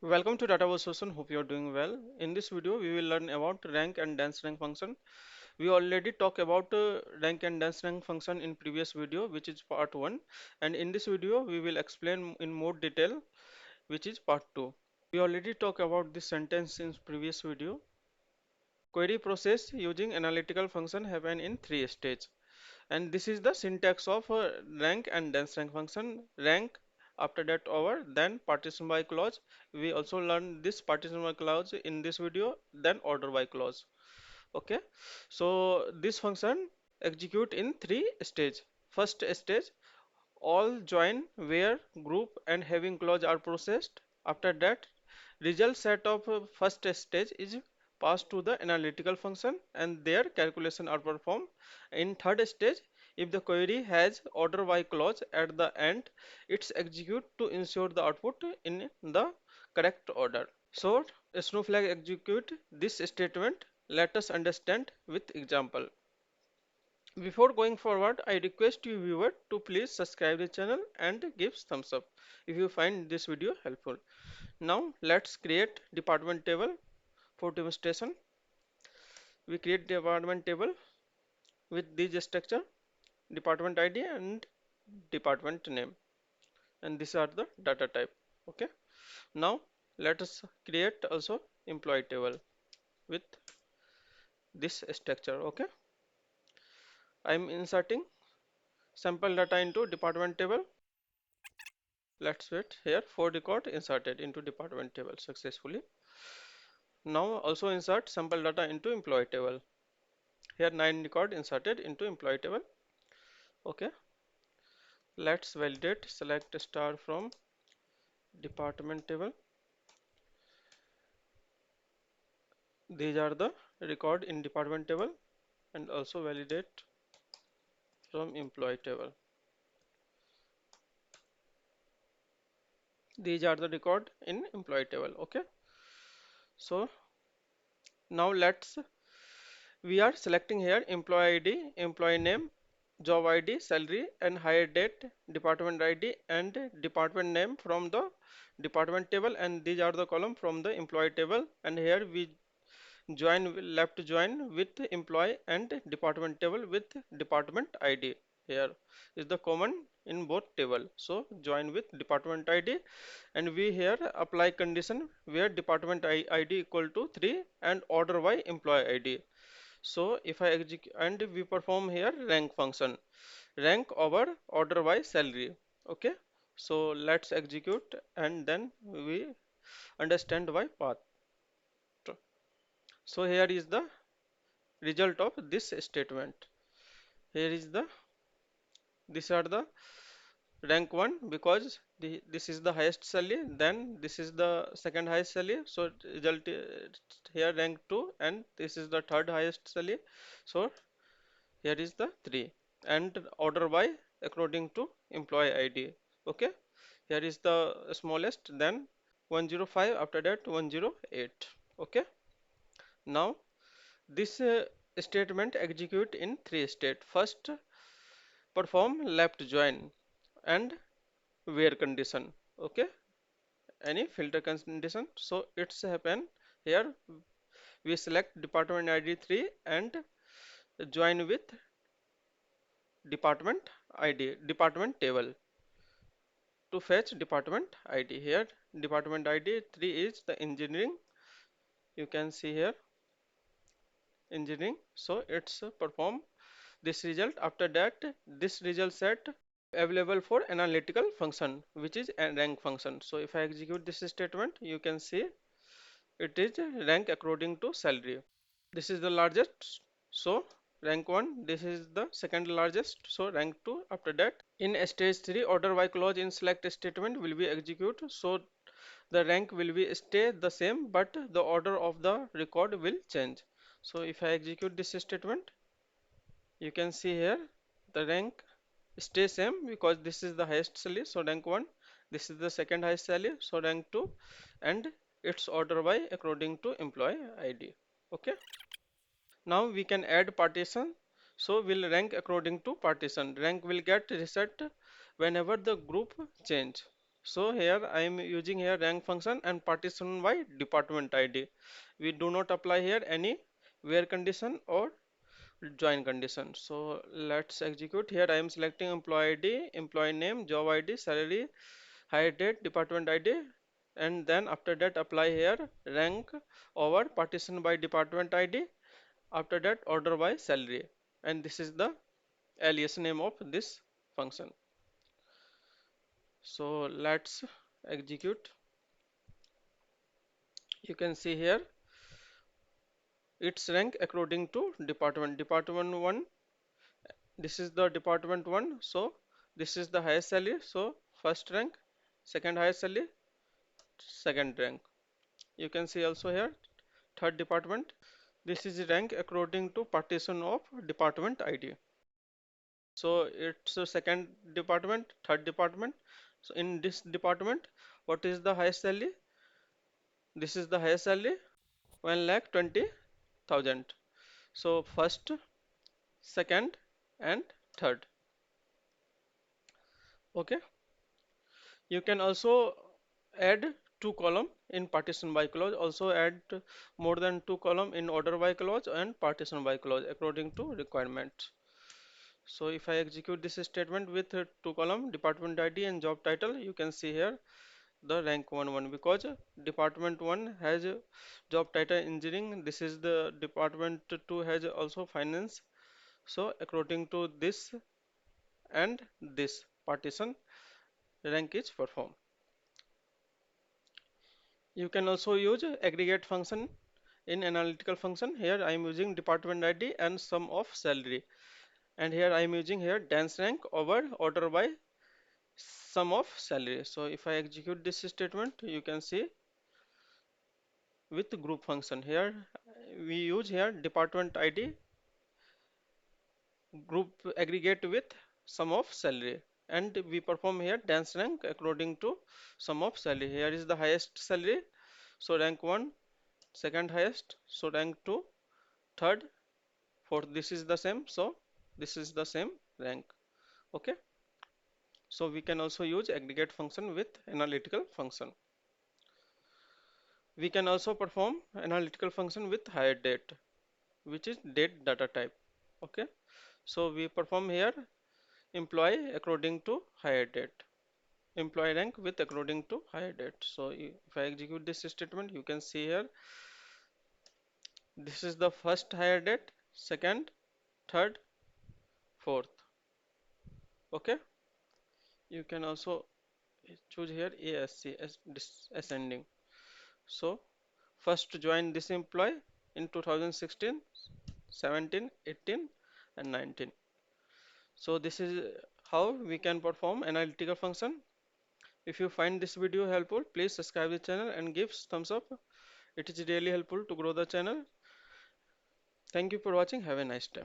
Welcome to Database session. Hope you are doing well. In this video, we will learn about rank and dance rank function. We already talked about rank and dance rank function in previous video, which is part 1. And in this video, we will explain in more detail, which is part 2. We already talked about this sentence in previous video. Query process using analytical function happen in 3 stages. And this is the syntax of rank and dance rank function. Rank, after that over, then partition by clause. We also learned this partition by clause in this video, then order by clause. Okay, so this function execute in 3 stages. First stage, all join where group and having clause are processed. After that, result set of first stage is passed to the analytical function and their calculation are performed. In third stage, if the query has order by clause at the end, it's execute to ensure the output in the correct order. So Snowflake execute this statement. Let us understand with example. Before going forward, I request you viewer to please subscribe the channel and give thumbs up if you find this video helpful. Now let's create department table for demonstration. We create department table with this structure, department ID and department name, and these are the data type. Okay. Now let us create also employee table with this structure. Okay. I am inserting sample data into department table. Let's wait here. 4 record inserted into department table successfully. Now also insert sample data into employee table. Here 9 record inserted into employee table. Okay. Let's validate. Select star from department table. These are the record in department table and also validate from employee table. These are the record in employee table. Okay. So now we are selecting here employee ID, employee name, job ID, salary and hire date, department ID and department name from the department table, and these are the column from the employee table, and here we left join with employee and department table with department ID. Here is the common in both table, so join with department ID, and we here apply condition where department ID equal to 3 and order by employee ID. So if I execute and we perform here rank function, rank over order by salary. Okay, so let's execute and then we understand by path. So here is the result of this statement. Here is the these are the rank 1 because this is the highest salary, then this is the second highest salary, so result here rank 2, and this is the third highest salary, so here is the 3, and order by according to employee ID. Okay, here is the smallest, then 105, after that 108. Okay, now this statement execute in 3 state. First, perform left join and where condition. Okay, any filter condition, so it's happen here. We select department ID 3 and join with department ID, department table to fetch department ID. Here department ID 3 is the engineering, you can see here engineering, so it's perform this result. After that, this result set available for analytical function, which is a rank function. So if I execute this statement, you can see it is rank according to salary. This is the largest, so rank 1. This is the second largest, so rank 2. After that, in stage 3, order by clause in select statement will be executed, so the rank will be stay the same, but the order of the record will change. So if I execute this statement, you can see here the rank stay same because this is the highest salary, so rank 1. This is the second highest salary, so rank 2, and its order by according to employee ID. Okay, now we can add partition, so we'll rank according to partition. Rank will get reset whenever the group change. So here I am using here rank function and partition by department ID. We do not apply here any where condition or join condition. So let's execute. Here I am selecting employee ID, employee name, job ID, salary, hire date, department ID, and then after that apply here rank over partition by department ID. After that order by salary, and this is the alias name of this function. So let's execute. You can see here its rank according to department 1. This is the department 1, so this is the highest salary, so first rank, second highest salary, second rank. You can see also here third department. This is rank according to partition of department ID. So it's a second department, third department. So in this department, what is the highest salary? This is the highest salary, 1,20,000. So first, second, and third. Okay. You can also add two column in partition by clause. Also add more than two column in order by clause and partition by clause according to requirements. So if I execute this statement with two column department ID and job title, you can see here the rank 1 because department 1 has job title engineering. This is the department 2 has also finance. So according to this and this partition, rank is performed. You can also use aggregate function in analytical function. Here I am using department ID and sum of salary, and here I am using here dance rank over order by sum of salary. So if I execute this statement, you can see with group function here we use here department ID group aggregate with sum of salary, and we perform here dance rank according to sum of salary. Here is the highest salary, so rank 1, second highest, so rank 2, third, fourth. This is the same, so this is the same rank. Okay, so we can also use aggregate function with analytical function. We can also perform analytical function with hire date, which is date data type. Okay, so we perform here employee according to hire date, employee rank with according to hire date. So if I execute this statement, you can see here this is the first hire date, second, third, fourth. Okay, you can also choose here ASC as ascending. So first to join this employee in 2016, 17, 18, and 19. So this is how we can perform analytical function. If you find this video helpful, please subscribe the channel and give thumbs up. It is really helpful to grow the channel. Thank you for watching. Have a nice day.